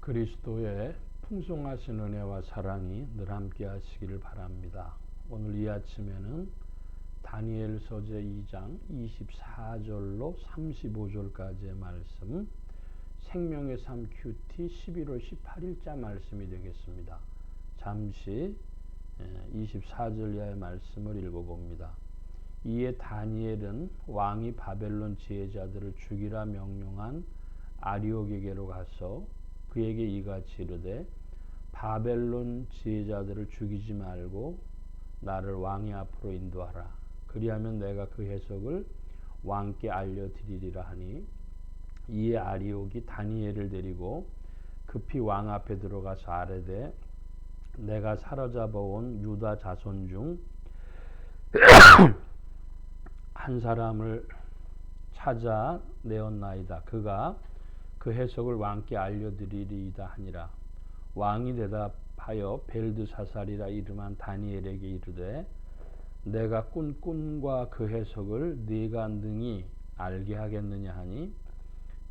그리스도의 풍성하신 은혜와 사랑이 늘 함께 하시기를 바랍니다. 오늘 이 아침에는 다니엘서제 2장 24절로 35절까지의 말씀, 생명의 삶 큐티 11월 18일자 말씀이 되겠습니다. 잠시 24절 이하의 말씀을 읽어봅니다. 이에 다니엘은 왕이 바벨론 지혜자들을 죽이라 명령한 아리옥에게로 가서 그에게 이같이 이르되, 바벨론 지혜자들을 죽이지 말고 나를 왕의 앞으로 인도하라. 그리하면 내가 그 해석을 왕께 알려드리리라 하니, 이에 아리옥이 다니엘을 데리고 급히 왕 앞에 들어가서 아뢰되, 내가 사로잡아온 유다 자손 중 한 사람을 찾아 내었나이다. 그가 그 해석을 왕께 알려드리리이다 하니라. 왕이 대답하여 벨드사살이라 이름한 다니엘에게 이르되, 내가 꾼 꿈과 그 해석을 네가 능히 알게 하겠느냐 하니,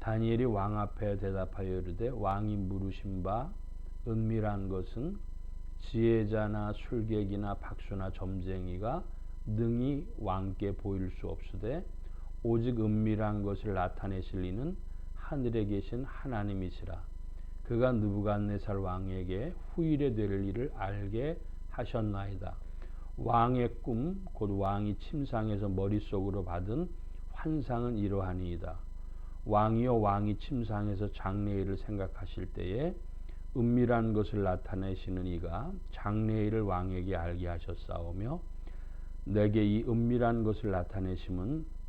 다니엘이 왕 앞에 대답하여 이르되, 왕이 물으신 바 은밀한 것은 지혜자나 술객이나 박수나 점쟁이가 능히 왕께 보일 수 없으되, 오직 은밀한 것을 나타내실 이는 하늘에 계신 하나님이시라. 그가 느부갓네살 왕에게 후일에 될 일을 알게 하셨나이다. 왕의 꿈 곧 왕이 침상에서 머릿속으로 받은 환상은 이러하니이다. 왕이여, 왕이 침상에서 장래일을 생각하실 때에 은밀한 것을 나타내시는 이가 장래일을 왕에게 알게 하셨사오며, 내게 이 은밀한 것을 나타내심은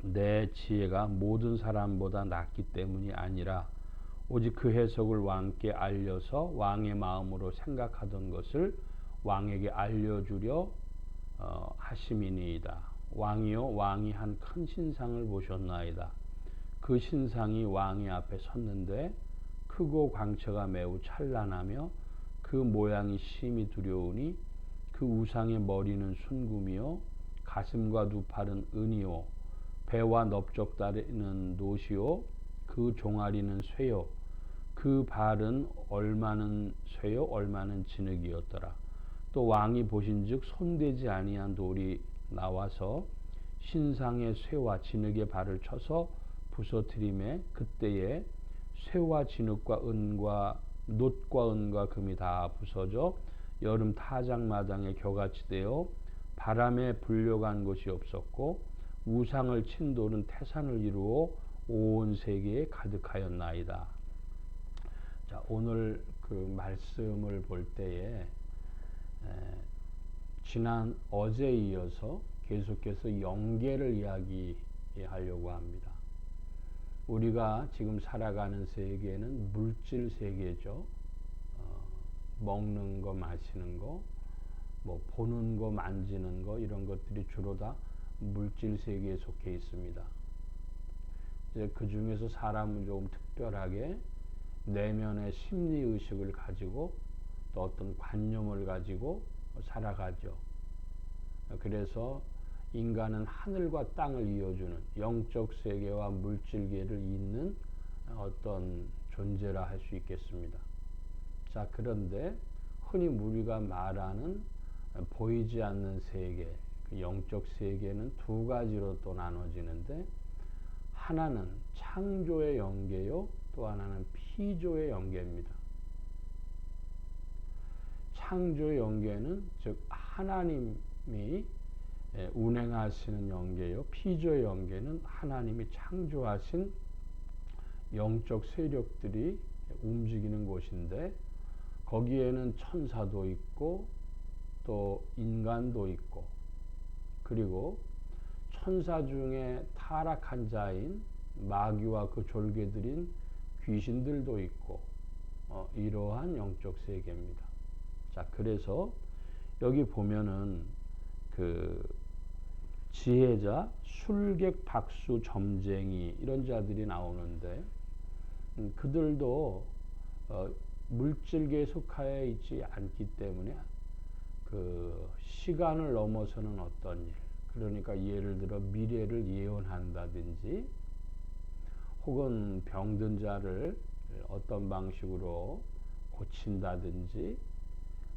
내 지혜가 모든 사람보다 낫기 때문이 아니라 오직 그 해석을 왕께 알려서 왕의 마음으로 생각하던 것을 왕에게 알려주려 하심이니이다. 왕이여, 왕이 한 큰 신상을 보셨나이다. 그 신상이 왕의 앞에 섰는데 크고 광채가 매우 찬란하며 그 모양이 심히 두려우니, 그 우상의 머리는 순금이요 가슴과 두 팔은 은이요 배와 넓적다리는 노시요 그 종아리는 쇠요 그 발은 얼마는 쇠요 얼마는 진흙이었더라. 또 왕이 보신즉 손대지 아니한 돌이 나와서 신상의 쇠와 진흙의 발을 쳐서 부서뜨림에, 그때에 쇠와 진흙과 은과 놋과 은과 금이 다 부서져 여름 타작마당에 겨같이 되어 바람에 불려간 것이 없었고, 우상을 친 돌은 태산을 이루어 온 세계에 가득하였나이다. 자, 오늘 그 말씀을 볼 때에 지난 어제에 이어서 계속해서 영계를 이야기하려고 합니다. 우리가 지금 살아가는 세계는 물질 세계죠. 먹는 거, 마시는 거, 뭐 보는 거, 만지는 거, 이런 것들이 주로 다 물질 세계에 속해 있습니다. 이제 그 중에서 사람은 조금 특별하게 내면의 심리 의식을 가지고 또 어떤 관념을 가지고 살아가죠. 그래서 인간은 하늘과 땅을 이어주는 영적 세계와 물질계를 잇는 어떤 존재라 할 수 있겠습니다. 자, 그런데 흔히 우리가 말하는 보이지 않는 세계, 그 영적 세계는 두 가지로 또 나눠지는데, 하나는 창조의 영계요, 또 하나는 피조의 영계입니다. 창조의 영계는 즉 하나님이 운행하시는 영계요, 피조의 영계는 하나님이 창조하신 영적 세력들이 움직이는 곳인데, 거기에는 천사도 있고 또 인간도 있고, 그리고 천사 중에 타락한 자인 마귀와 그 졸개들인 귀신들도 있고, 이러한 영적 세계입니다. 자, 그래서 여기 보면은 그 지혜자, 술객, 박수, 점쟁이 이런 자들이 나오는데, 그들도 물질계에 속하여 있지 않기 때문에 그 시간을 넘어서는 어떤 일, 그러니까 예를 들어 미래를 예언한다든지, 혹은 병든 자를 어떤 방식으로 고친다든지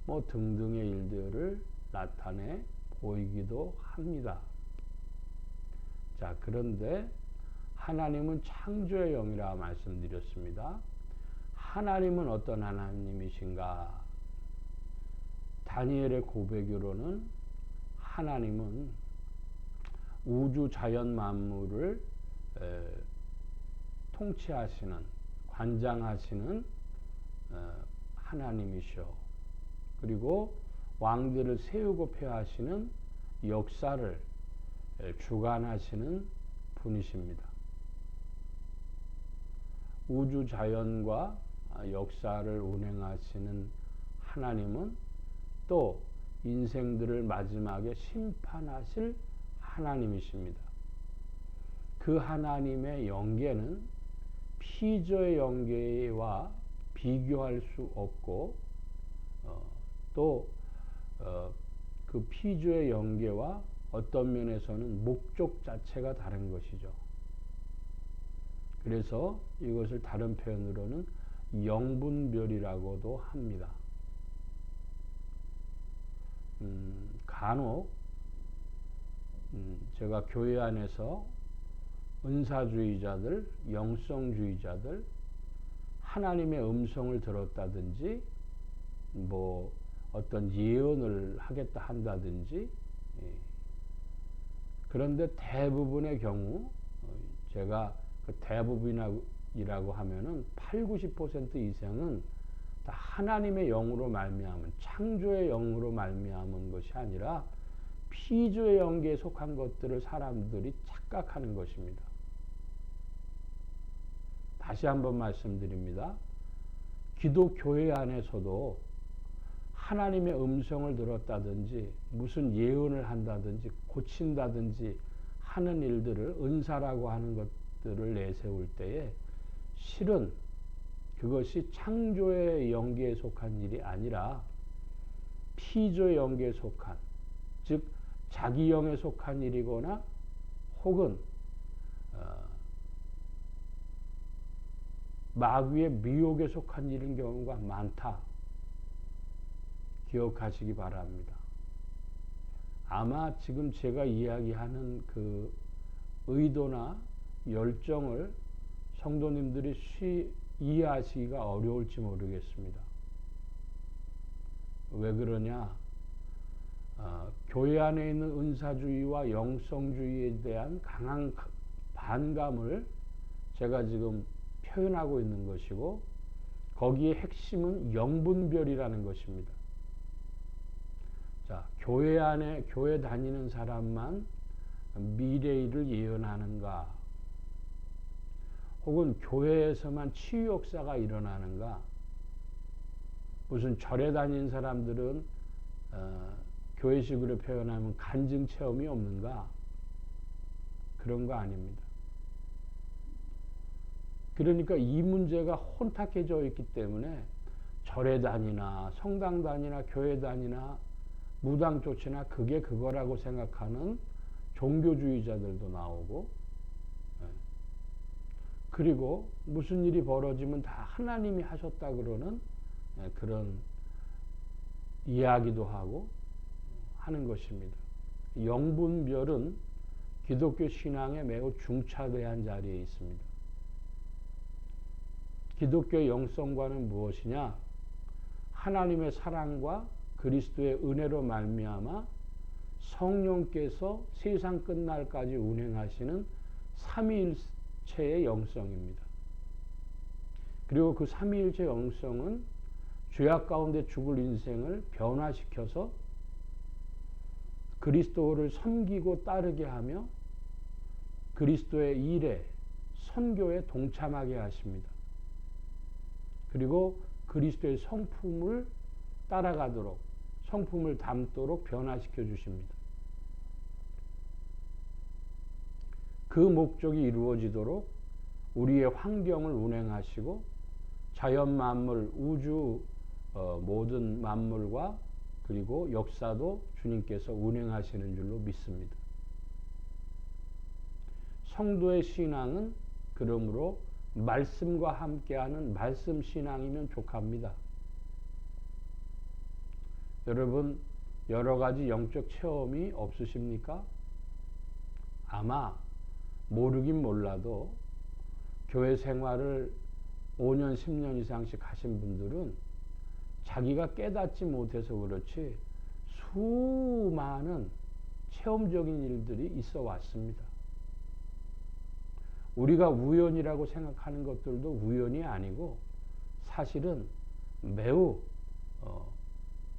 뭐 등등의 일들을 나타내 보이기도 합니다. 자, 그런데 하나님은 창조의 영이라 말씀드렸습니다. 하나님은 어떤 하나님이신가? 다니엘의 고백으로는 하나님은 우주 자연 만물을 통치하시는, 관장하시는 하나님이시오. 그리고 왕들을 세우고 폐하시는 역사를 주관하시는 분이십니다. 우주 자연과 역사를 운행하시는 하나님은 또 인생들을 마지막에 심판하실 하나님이십니다. 그 하나님의 영계는 피조의 영계와 비교할 수 없고 또 그 피조의 영계와 어떤 면에서는 목적 자체가 다른 것이죠. 그래서 이것을 다른 표현으로는 영분별이라고도 합니다. 간혹 제가 교회 안에서 은사주의자들, 영성주의자들, 하나님의 음성을 들었다든지 뭐 어떤 예언을 하겠다 한다든지, 그런데 대부분의 경우 제가 그 대부분이라고 하면은 80~90% 이상은 다 하나님의 영으로 말미암은, 창조의 영으로 말미암은 것이 아니라 피조의 영계에 속한 것들을 사람들이 착각하는 것입니다. 다시 한번 말씀드립니다. 기독교회 안에서도 하나님의 음성을 들었다든지 무슨 예언을 한다든지 고친다든지 하는 일들을 은사라고 하는 것들을 내세울 때에 실은 그것이 창조의 영계에 속한 일이 아니라 피조의 영계에 속한, 즉 자기 영에 속한 일이거나 혹은 마귀의 미혹에 속한 일인 경우가 많다. 기억하시기 바랍니다. 아마 지금 제가 이야기하는 그 의도나 열정을 성도님들이 이해하시기가 어려울지 모르겠습니다. 왜 그러냐? 교회 안에 있는 은사주의와 영성주의에 대한 강한 반감을 제가 지금 표현하고 있는 것이고, 거기에 핵심은 영분별이라는 것입니다. 자, 교회 안에 교회 다니는 사람만 미래일을 예언하는가? 혹은 교회에서만 치유 역사가 일어나는가? 무슨 절에 다니는 사람들은 교회식으로 표현하면 간증 체험이 없는가? 그런 거 아닙니다. 그러니까 이 문제가 혼탁해져 있기 때문에 절에 다니나 성당 다니나 교회 다니나 무당 쫓으나 그게 그거라고 생각하는 종교주의자들도 나오고, 그리고 무슨 일이 벌어지면 다 하나님이 하셨다 그러는 그런 이야기도 하고 하는 것입니다. 영분별은 기독교 신앙에 매우 중차대한 자리에 있습니다. 기독교의 영성관은 무엇이냐? 하나님의 사랑과 그리스도의 은혜로 말미암아 성령께서 세상 끝날까지 운행하시는 삼위일체의 영성입니다. 그리고 그 삼위일체 영성은 죄악 가운데 죽을 인생을 변화시켜서 그리스도를 섬기고 따르게 하며 그리스도의 일에, 선교에 동참하게 하십니다. 그리고 그리스도의 성품을 따라가도록, 성품을 담도록 변화시켜 주십니다. 그 목적이 이루어지도록 우리의 환경을 운행하시고 자연 만물, 우주 모든 만물과 그리고 역사도 주님께서 운행하시는 줄로 믿습니다. 성도의 신앙은 그러므로 말씀과 함께하는 말씀 신앙이면 족합니다. 여러분 여러 가지 영적 체험이 없으십니까? 아마 모르긴 몰라도 교회 생활을 5년, 10년 이상씩 하신 분들은 자기가 깨닫지 못해서 그렇지 수많은 체험적인 일들이 있어 왔습니다. 우리가 우연이라고 생각하는 것들도 우연이 아니고 사실은 매우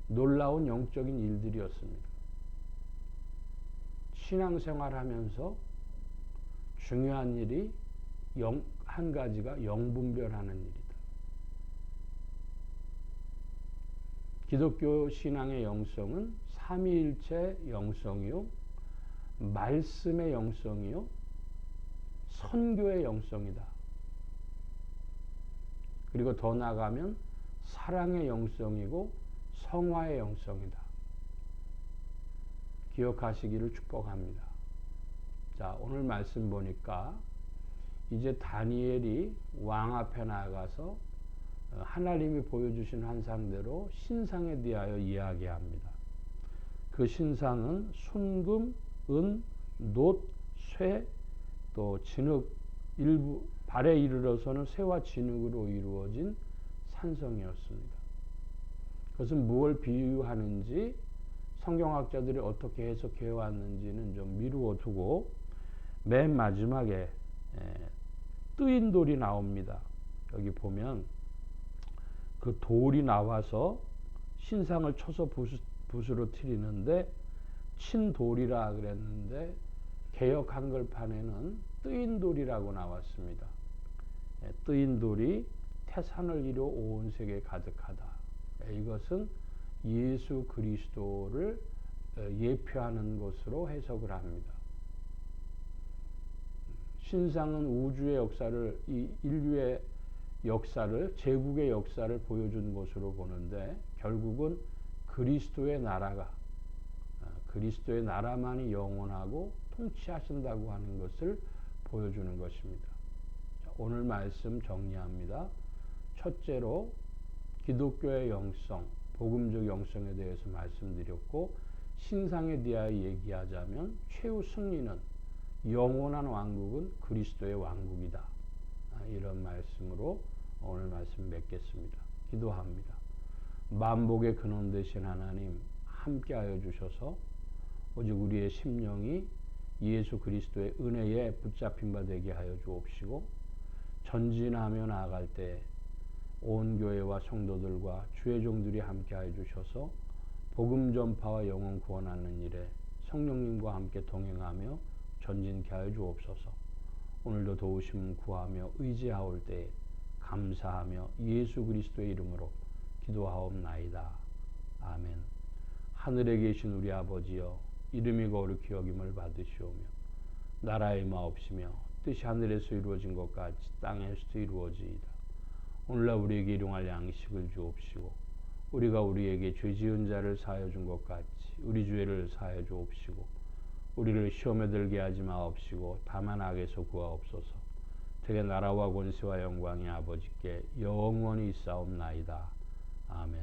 놀라운 영적인 일들이었습니다. 신앙생활하면서 중요한 일이 한 가지가 영분별하는 일이다. 기독교 신앙의 영성은 삼위일체 영성이요, 말씀의 영성이요, 선교의 영성이다. 그리고 더 나아가면 사랑의 영성이고 성화의 영성이다. 기억하시기를 축복합니다. 자, 오늘 말씀 보니까 이제 다니엘이 왕 앞에 나가서 하나님이 보여주신 환상대로 신상에 대하여 이야기합니다. 그 신상은 순금, 은, 놋, 쇠, 또 진흙, 일부 발에 이르러서는 쇠와 진흙으로 이루어진 산성이었습니다. 그것은 무엇을 비유하는지 성경학자들이 어떻게 해석해 왔는지는 좀 미루어 두고 맨 마지막에 뜨인 돌이 나옵니다. 여기 보면 그 돌이 나와서 신상을 쳐서 붓으로 트리는데 친돌이라 그랬는데 개역 한글판에는 뜨인 돌이라고 나왔습니다. 뜨인 돌이 태산을 이루어 온 세계에 가득하다. 이것은 예수 그리스도를 예표하는 것으로 해석을 합니다. 신상은 우주의 역사를, 이 인류의 역사를, 제국의 역사를 보여준 것으로 보는데 결국은 그리스도의 나라가, 그리스도의 나라만이 영원하고 통치하신다고 하는 것을 보여주는 것입니다. 오늘 말씀 정리합니다. 첫째로 기독교의 영성, 복음적 영성에 대해서 말씀드렸고, 신상에 대하여 얘기하자면 최후 승리는 영원한 왕국은 그리스도의 왕국이다. 이런 말씀으로 오늘 말씀 맺겠습니다. 기도합니다. 만복의 근원 되신 하나님 함께하여 주셔서 오직 우리의 심령이 예수 그리스도의 은혜에 붙잡힌 바 되게 하여 주옵시고, 전진하며 나아갈 때 온 교회와 성도들과 주의 종들이 함께하여 주셔서 복음 전파와 영혼 구원하는 일에 성령님과 함께 동행하며 전진케 하여 주옵소서. 오늘도 도우심 구하며 의지하올 때 감사하며 예수 그리스도의 이름으로 기도하옵나이다. 아멘. 하늘에 계신 우리 아버지여, 이름이 거룩히 여김을 받으시오며 나라의 마옵시며 뜻이 하늘에서 이루어진 것 같이 땅에서도 이루어지이다. 오늘날 우리에게 일용할 양식을 주옵시고, 우리가 우리에게 죄 지은 자를 사하여 준 것 같이 우리 죄를 사하여 주옵시고, 우리를 시험에 들게 하지 마옵시고 다만 악에서 구하옵소서. 되게 나라와 권세와 영광이 아버지께 영원히 있사옵나이다. 아멘.